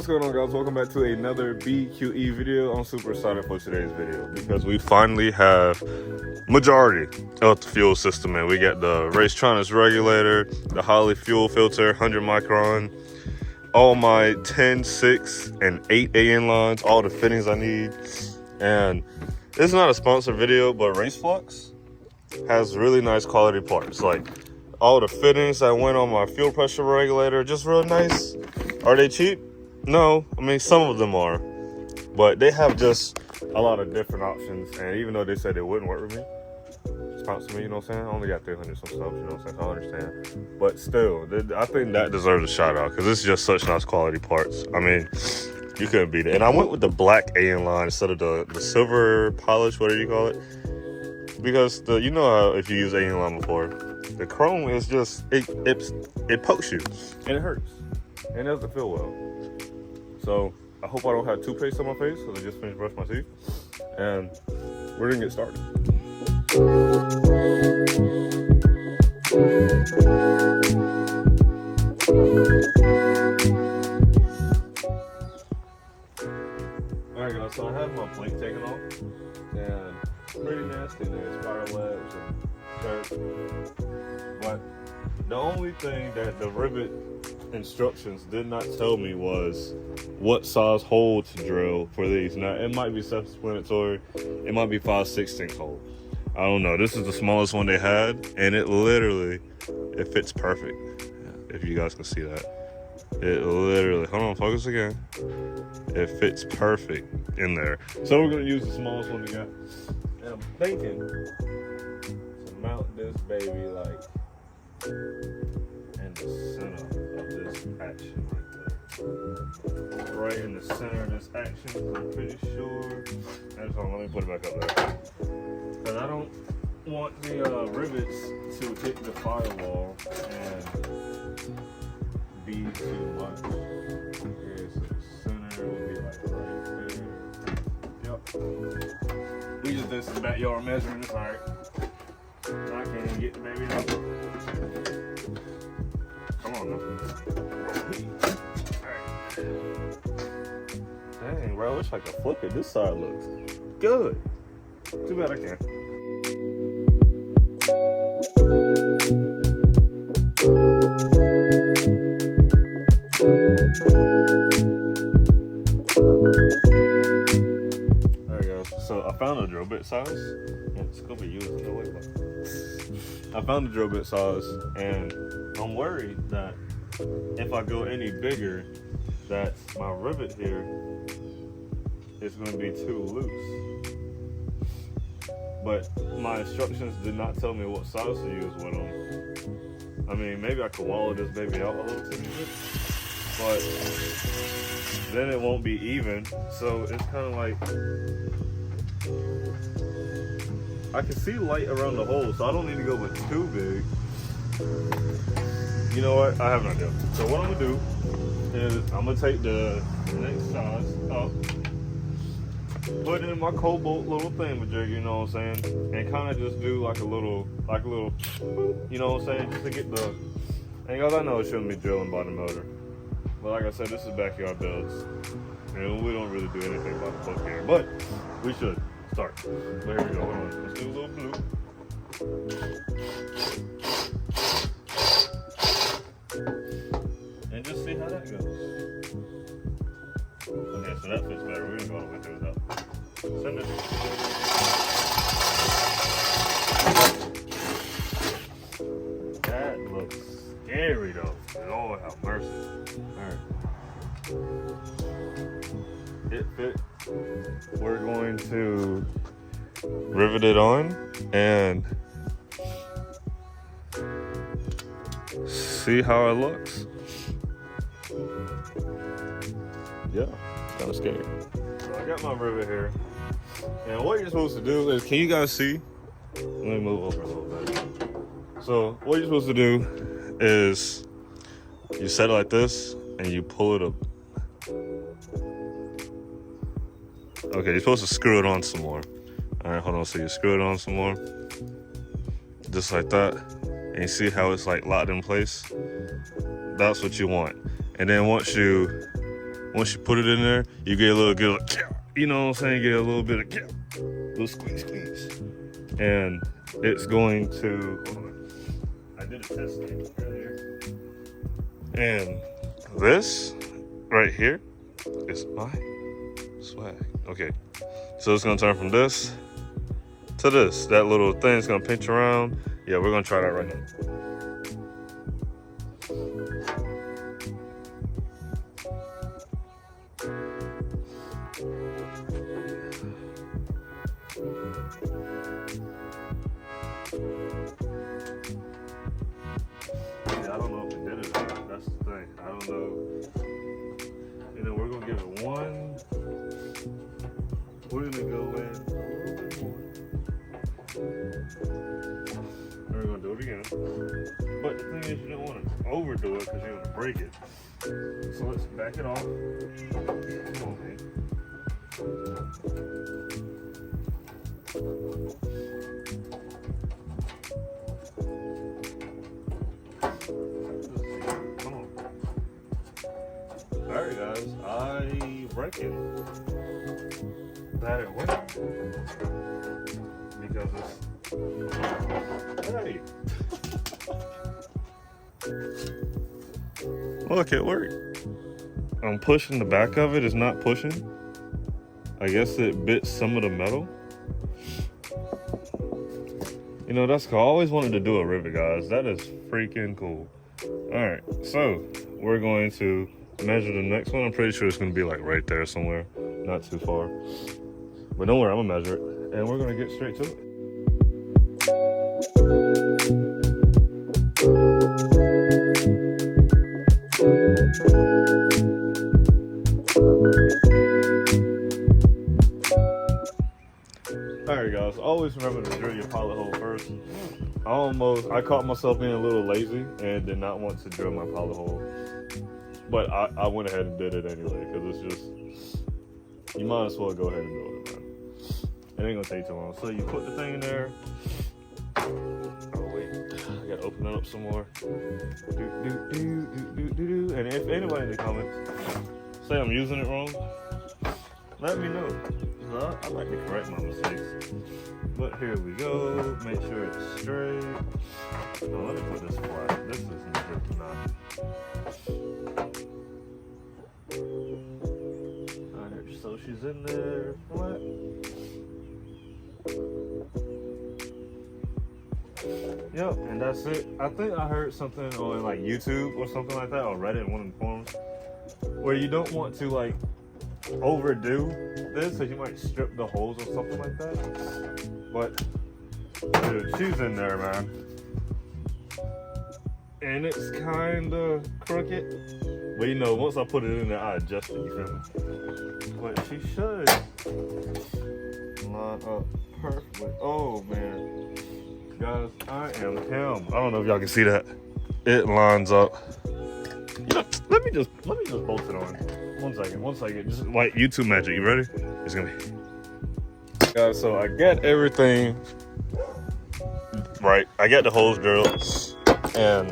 going on, guys? Welcome back to another BQE video. I'm super excited for today's video because we finally have majority of the fuel system in. We got the Racetronics regulator, the Holley fuel filter, 100 micron, all my 10, 6, and 8 AN lines, all the fittings I need. And it's not a sponsored video, but RaceFlux has really nice quality parts. Like all the fittings that went on my fuel pressure regulator, just real nice. Are they cheap? No, I mean some of them are, but they have just a lot of different options. And even though they said it wouldn't work with me, sponsor me, you know what I'm saying? I only got 300 some stuff, you know what I'm saying? So I understand, but still, I think that deserves a shout out because it's just such nice quality parts. I mean, you couldn't beat it. And I went with the black AN line instead of the silver polish, whatever you call it, because you know how if you use AN line before, the chrome is just it pokes you and it hurts and it doesn't feel well. So I hope I don't have toothpaste on my face because I just finished brushing my teeth, and we're gonna get started. Alright guys, so I have my plate taken off, and pretty nasty there, spider webs and dirt. But the only thing that the rivet instructions did not tell me was what size hole to drill for these. Now it might be self-explanatory, it might be 5/16 hole, I don't know. This is the smallest one they had, and it fits perfect. If you guys can see that, it literally, hold on, focus again, it fits perfect in there. So we're gonna use the smallest one we got, and I'm thinking to mount this baby like in the center of this action right in the center of this action. I'm pretty sure. Let me put it back up there because I don't want the rivets to hit the firewall and be too much. Okay, so the center will be like right there. Yep. We just did some backyard measuring. It's alright. I can't even get the baby out. Come on now. Dang, bro, I wish I could flip it. This side looks good. Too bad I can't. Alright guys, so I found a drill bit size. It's gonna be used no way, but I found a drill bit size, and I'm worried that if I go any bigger, that my rivet here is going to be too loose. But my instructions did not tell me what size to use with them. I mean, maybe I could wallow this baby out a little too bit, but then it won't be even. So it's kind of like, I can see light around the hole, so I don't need to go with too big. You know what? I have an idea. So what I'm gonna do is I'm gonna take the next size up, put it in my cobalt little thingamajig, you know what I'm saying, and kind of just do like a little, you know what I'm saying, just to get the. And guys, I know it shouldn't be drilling by the motor, but like I said, this is backyard builds, and we don't really do anything about the book here, but we should start. So here we go. Hold on. Let's do a little blue. And just see how that goes. Okay, so that fits better. We're gonna go all the way through that. Send it. That looks scary though. Lord have mercy. Alright. It fit. We're going to rivet it on and see how it looks. Yeah, kind of scary. So I got my rivet here, and what you're supposed to do is, can you guys see? Let me move over a little bit. So what you're supposed to do is you set it like this and you pull it up. Okay, you're supposed to screw it on some more. All right, hold on. So you screw it on some more, just like that, and you see how it's like locked in place. That's what you want. And then once you Once you put it in there, you get a little good, you know what I'm saying? Get a little bit of, little squeeze. And it's going to, hold on. I did a test earlier. And this right here is my swag. Okay, so it's gonna turn from this to this. That little thing's gonna pinch around. Yeah, we're gonna try that right now. Yeah, I don't know if it did it or not. That's the thing. I don't know. And then we're gonna give it one. We're gonna go in. And we're gonna do it again. But the thing is, you don't want to overdo it because you're gonna break it. So let's back it off. Come on, man. Come on. Alright guys, I reckon that it worked. Because it's, hey. Look, it worked. I'm pushing the back of it, it's not pushing. I guess it bit some of the metal. You know, that's cool. I always wanted to do a rivet, guys. That is freaking cool. All right, so we're going to measure the next one. I'm pretty sure it's gonna be like right there somewhere, not too far. But don't worry, I'm gonna measure it, and we're gonna get straight to it. Alright guys, always remember to drill your pilot hole first. I caught myself being a little lazy and did not want to drill my pilot hole. But I went ahead and did it anyway, because it's just, you might as well go ahead and build it, man. It ain't gonna take too long. So you put the thing in there. Oh wait, I gotta open it up some more. And if anybody in the comments say I'm using it wrong, let me know. I like to correct my mistakes. But here we go. Make sure it's straight. Now let me put this flat. This is not. Alright, so she's in there flat. Yep, and that's it. I think I heard something on like YouTube or something like that, or Reddit, one of the forums, where you don't want to like overdo this, so you might strip the holes or something like that. But dude, she's in there, man, and it's kind of crooked. But you know, once I put it in there, I adjust it. You feel me? But she should line up perfectly. Oh man, guys, I am him. I don't know if y'all can see that. It lines up. You know, let me just bolt it on. One second. Just like YouTube magic. You ready? It's gonna be. Guys, so I got everything right. I got the holes drilled, and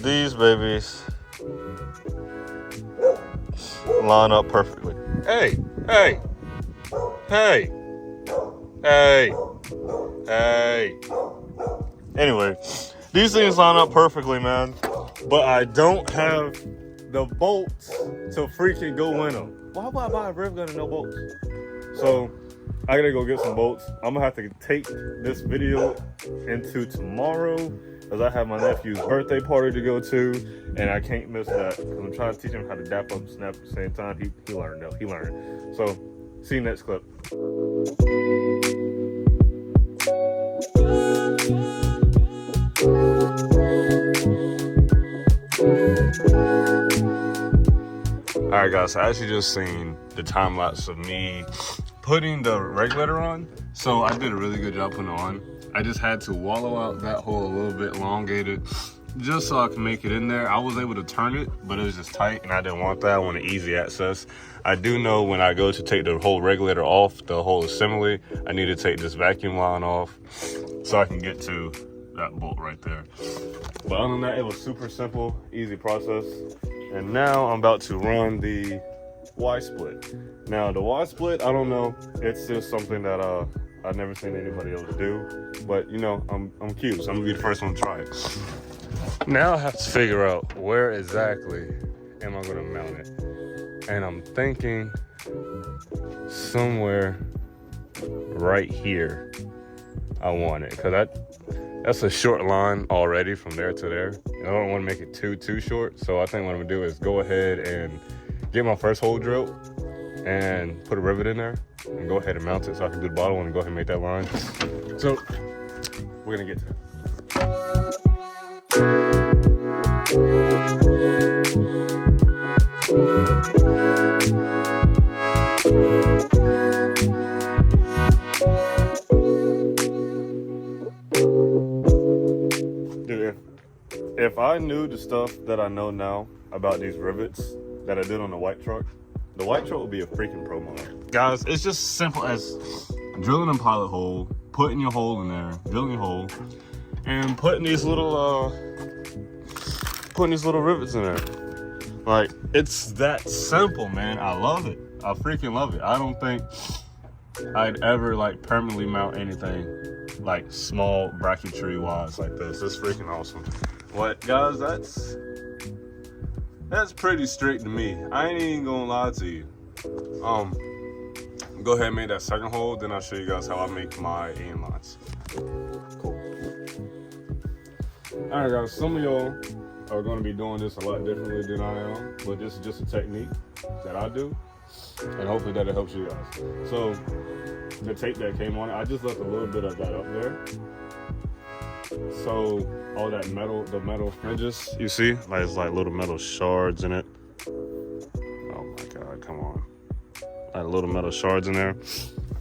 these babies line up perfectly. Hey. Anyway, these things line up perfectly, man. But I don't have the bolts to freaking go in them. Why would I buy a rivet gun and no bolts? So I gotta go get some bolts. I'm gonna have to take this video into tomorrow, because I have my nephew's birthday party to go to, and I can't miss that, because I'm trying to teach him how to dap up and snap at the same time. He learned though. He learned. So see you next clip. Alright guys, so I actually just seen the time lapse of me putting the regulator on. So I did a really good job putting it on. I just had to wallow out that hole a little bit elongated just so I can make it in there. I was able to turn it, but it was just tight and I didn't want that. I wanted easy access. I do know when I go to take the whole regulator off, the whole assembly, I need to take this vacuum line off so I can get to that bolt right there. But other than that, it was super simple, easy process. And now I'm about to run the Y split. Now the Y split, I don't know. It's just something that I've never seen anybody else do. But you know, I'm cute, so I'm gonna be the first one to try it. Now I have to figure out where exactly am I gonna mount it. And I'm thinking somewhere right here I want it, because that's a short line already from there to there. I don't want to make it too short, so I think what I'm gonna do is go ahead and get my first hole drilled and put a rivet in there and go ahead and mount it so I can do the bottom one and go ahead and make that line. So we're gonna get to that. Dude, if I knew the stuff that I know now about these rivets that I did on the white truck would be a freaking pro mod. Guys, it's just simple as drilling a pilot hole, putting your hole in there, drilling your hole, and putting these little rivets in there. Like, it's that simple, man. I love it. I freaking love it. I don't think I'd ever like permanently mount anything like small bracketry wise like this. It's freaking awesome. What, guys, that's pretty straight to me. I ain't even gonna lie to you. Go ahead and make that second hole, then I'll show you guys how I make my end lines. Cool. All right, guys, some of y'all are gonna be doing this a lot differently than I am, but this is just a technique that I do, and hopefully that it helps you guys. So the tape that came on it, I just left a little bit of that up there. So all that metal, the metal fringes, you see, like it's like little metal shards in it. Oh my God, come on. Like little metal shards in there.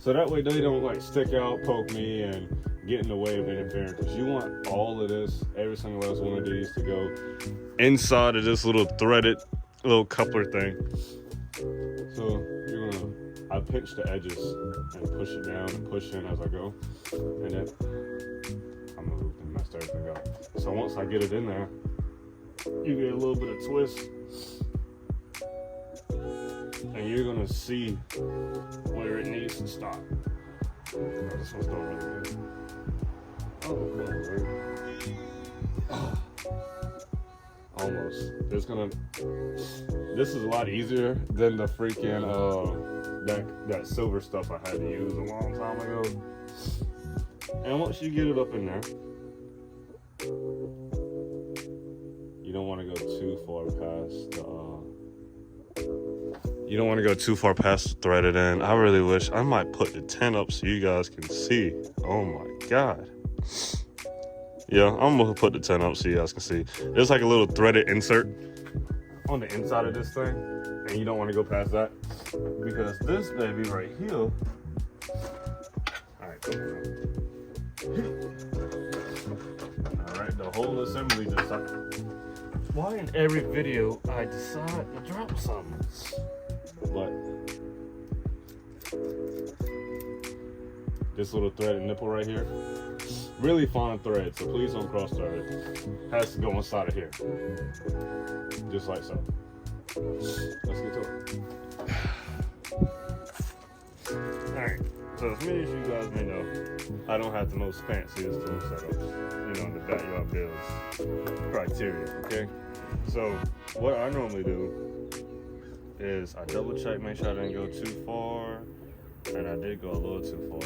So that way they don't like stick out, poke me, and get in the way of interfering. Because you want all of this, every single last one of these to go inside of this little threaded little coupler thing. So you're gonna, I pinch the edges and push it down and push in as I go. And then I'm gonna mess everything up. So once I get it in there, you get a little bit of twist. And you're gonna see where it needs to stop. Oh, this one's doing really good. Oh, come on, baby. Almost. This is a lot easier than the freaking that silver stuff I had to use a long time ago. And once you get it up in there, you don't want to go too far past the threaded end. I really wish I might put the tent up so you guys can see. Oh my God. Yeah, I'm gonna put the tent up so you guys can see. There's like a little threaded insert on the inside of this thing, and you don't want to go past that because this baby right here. All right, the whole assembly just started. Why in every video I decide to drop something? But this little threaded nipple right here, really fine thread, so please don't cross thread it. Has to go inside of here, just like so. Let's get to it. All right, so as many as you guys may know, I don't have the most fanciest tool setups, you know, in the backyard builds criteria, okay? So what I normally do is I double check, make sure I didn't go too far, and I did go a little too far.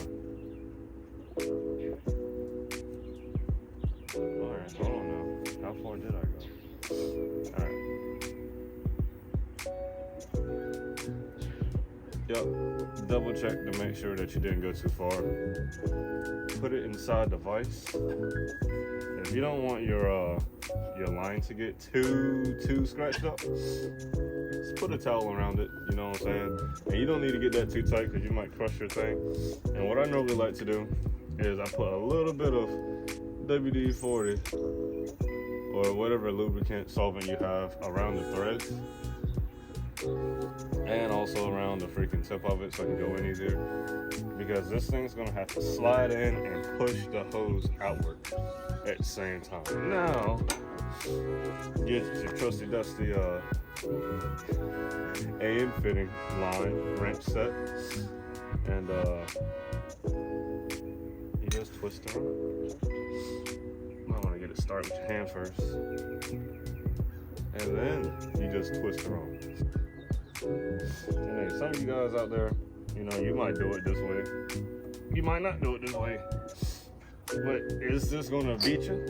Alright, I don't know. How far did I go? Alright. Yep, double check to make sure that you didn't go too far. Put it inside the vise. If you don't want your line to get too scratched up, just put a towel around it, you know what I'm saying? And you don't need to get that too tight because you might crush your thing. And what I normally like to do is I put a little bit of WD-40 or whatever lubricant solvent you have around the threads. and also around the freaking tip of it so I can go in easier, because this thing's gonna have to slide in and push the hose outward at the same time. Now, get your trusty dusty AM fitting line wrench set, and you just twist it around. You might want to get it started with your hand first, and then you just twist it around. And hey, some of you guys out there, you know, you might do it this way, you might not do it this way, but is this gonna beat you?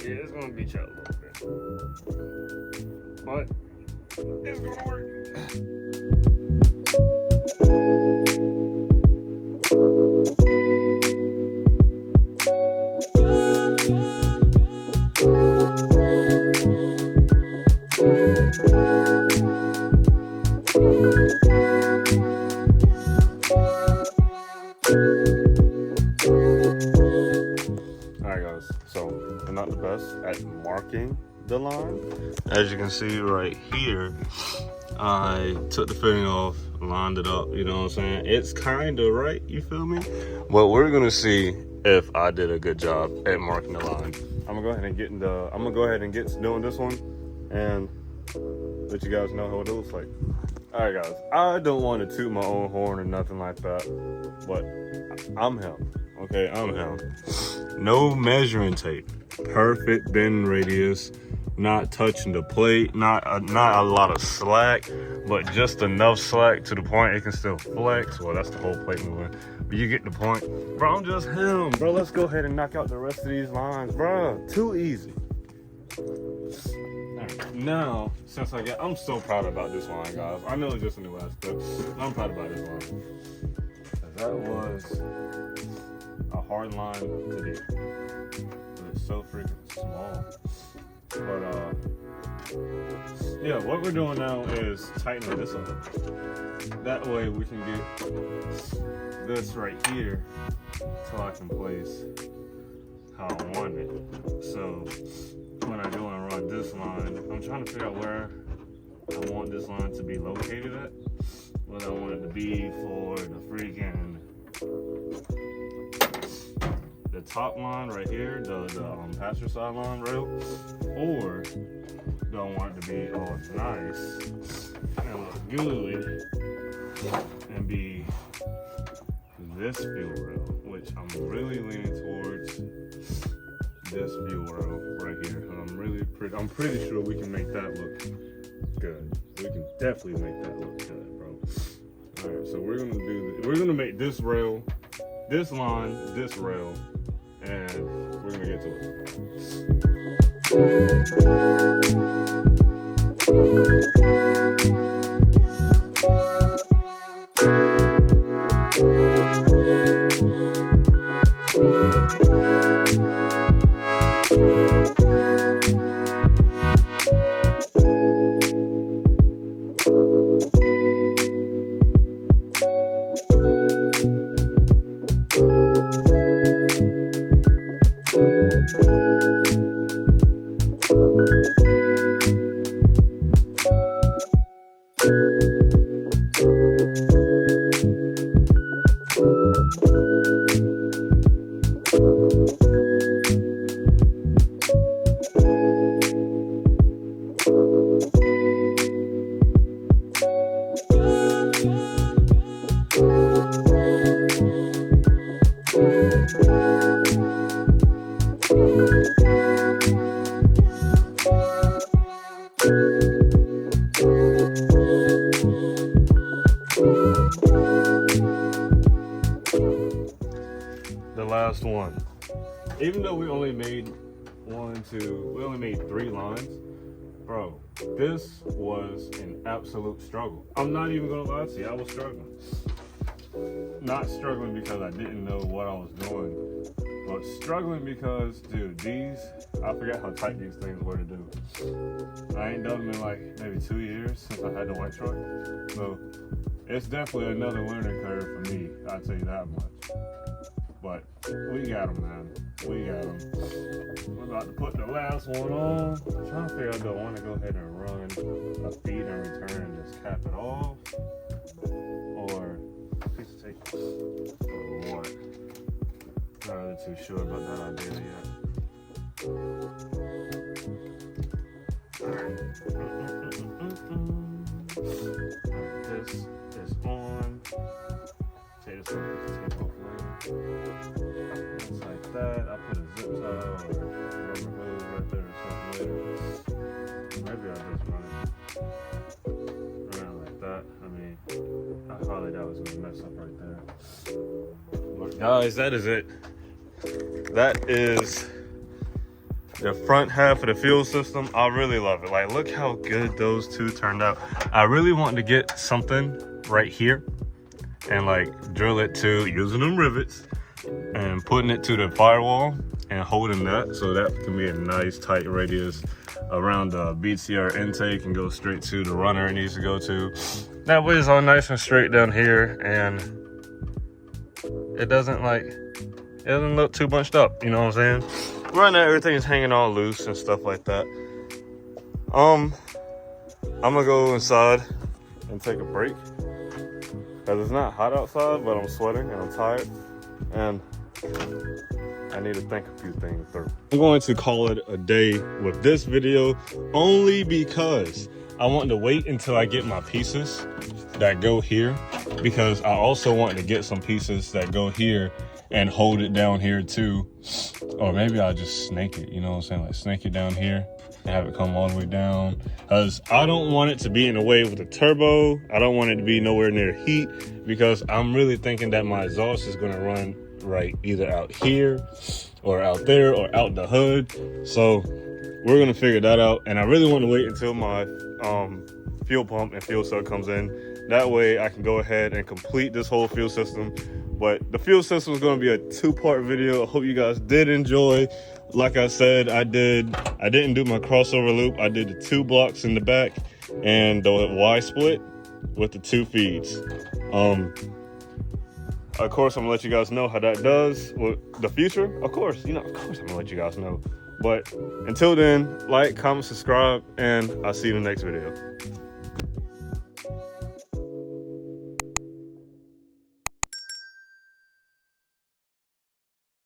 Yeah, it's gonna beat you out a little bit, but it's gonna work. Alright guys, so I'm not the best at marking the line. As you can see right here, I took the fitting off, lined it up, you know what I'm saying? It's kind of right, you feel me? But we're gonna see if I did a good job at marking the line. I'm gonna go ahead and get doing this one and let you guys know how it looks like. Alright guys, I don't want to toot my own horn or nothing like that, but I'm him. Okay, I'm him. No measuring tape, perfect bend radius, not touching the plate, not a lot of slack, but just enough slack to the point it can still flex. Well, that's the whole plate moving, but you get the point. Bro, I'm just him. Bro, let's go ahead and knock out the rest of these lines. Bro, too easy. Right, now, since I'm so proud about this line, guys. I know it's just in the last clip. I'm proud about this line. That was a hard line to do. It's so freaking small. But yeah, what we're doing now is tightening this up. That way we can get this right here so I can place how I want it. So when I go and run this line, I'm trying to figure out where I want this line to be located at. Whether I want it to be for the freaking the top line right here, the passenger side line rail, or do I want it to be all nice and look good and be this fuel rail, which I'm really leaning towards this fuel rail right here. And I'm pretty sure we can make that look good. We can definitely make that look good, bro. All right, so we're gonna make this rail, this line, this rail, and we're gonna get to the last one. Even though we only made we only made 3 lines, bro, this was an absolute struggle. I'm not even gonna lie to you, I was struggling. Not struggling because I didn't know what I was doing, but struggling because, dude, I forgot how tight these things were to do. I ain't done them in like maybe 2 years since I had the white truck, so it's definitely another learning curve for me, I'll tell you that much. But we got them, man. We got them. about to put the last one on. I'm trying to figure out, do I want to go ahead and run a feed and return and just cap it off? Or piece of tape? Or what? Not really too sure about that idea yet. This is on. Take this one, piece of tape off later. Just like that. I put a zip tie or rubber hose right there or something later. Maybe I'll just run it around like that. I mean, I highly doubt it's gonna mess up right there. But guys, that is it. That is the front half of the fuel system. I really love it. Like, look how good those two turned out. I really wanted to get something right here and like drill it to using them rivets and putting it to the firewall and holding that, so that can be a nice tight radius around the BTR intake and go straight to the runner it needs to go to. That way it's all nice and straight down here, and it doesn't look too bunched up, you know what I'm saying? Right now everything is hanging all loose and stuff like that. I'm gonna go inside and take a break because it's not hot outside, but I'm sweating and I'm tired and I need to think a few things through. I'm going to call it a day with this video only because I want to wait until I get my pieces that go here, because I also want to get some pieces that go here and hold it down here too. Or maybe I'll just snake it, you know what I'm saying? Like snake it down here and have it come all the way down. Because I don't want it to be in the way with the turbo. I don't want it to be nowhere near heat, because I'm really thinking that my exhaust is gonna run right either out here or out there or out the hood. So we're gonna figure that out. And I really want to wait until my fuel pump and fuel cell comes in. That way I can go ahead and complete this whole fuel system. But the fuel system is going to be a two-part video. I hope you guys did enjoy. Like I said, I didn't do my crossover loop. I did the 2 blocks in the back and the Y split with the 2 feeds. Of course, I'm gonna let you guys know how that does with the future. Of course, I'm gonna let you guys know. But until then, like, comment, subscribe, and I'll see you in the next video.